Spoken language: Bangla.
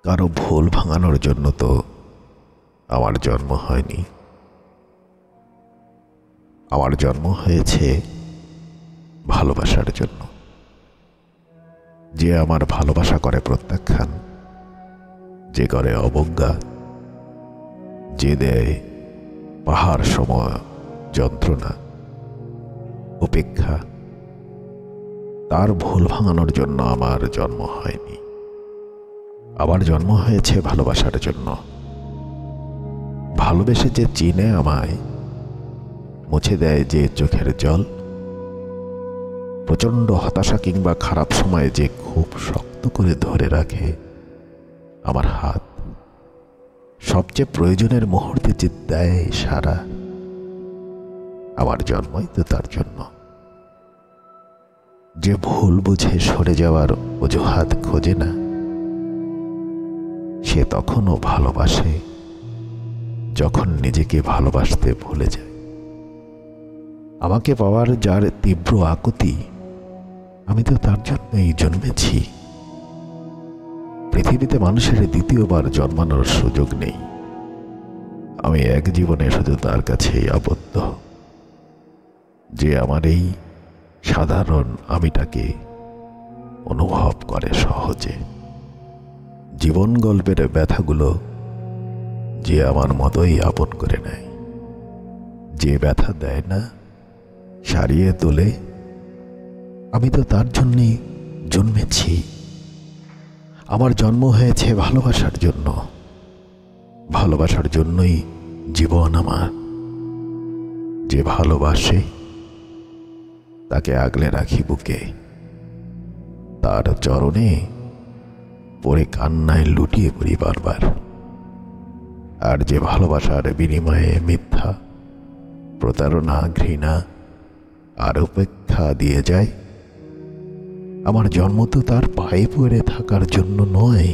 কারো ভুল ভাঙানোর জন্য তো আমার জন্ম হয়নি। আমার জন্ম হয়েছে ভালোবাসার জন্য। যে আমার ভালোবাসা করে প্রত্যাখ্যান, যে করে অবজ্ঞা, যে দেয় পাহাড় সম যন্ত্রণা, উপেক্ষা, তার ভুল ভাঙানোর জন্য আমার জন্ম হয়নি। আমার জন্ম হয়েছে ভালোবাসার জন্য। ভালোবেসে যে চিনে আমায়, মুছে দেয় যে চোখের জল, প্রচণ্ড হতাশা কিংবা খারাপ সময়ে যে খুব শক্ত করে ধরে রাখে আমার হাত, সবচেয়ে প্রয়োজনের মুহূর্তে যে দেয় সারা, আমার জন্মই তো তার জন্য। যে ভুল বুঝে সরে যাওয়ার অজুহাত খোঁজে না, সে তখনও ভালোবাসে যখন নিজেকে ভালোবাসতে ভুলে যায়। আমাকে পাওয়ার যার তীব্র আকুতি, আমি তো তার জন্যই জন্মেছি। পৃথিবীতে মানুষের দ্বিতীয়বার জন্মানোর সুযোগ নেই। আমি এক জীবনে শুধু তার কাছেই আবদ্ধ, যে আমার এই সাধারণ আমিটাকে অনুভব করে সহজে। জীবন গল্পের ব্যথাগুলো যে আমার মতোই আপন করে নেয়, যে ব্যথা দেয় না, সারিয়ে তোলে। আমি তো তার জন্যই জন্মেছি। আমার জন্ম হয়েছে ভালোবাসার জন্য। ভালোবাসার জন্যই জীবন আমার। যে ভালোবাসে তাকে আগলে রাখি বুকে, তার চরণে পরে কান্নায় লুটিয়ে পড়ি বারবার। আর যে ভালোবাসার বিনিময়ে মিথ্যা, প্রতারণা, ঘৃণা আর উপেক্ষা দিয়ে যায়, আমার জন্ম তো তার পায়ে পড়ে থাকার জন্য নয়।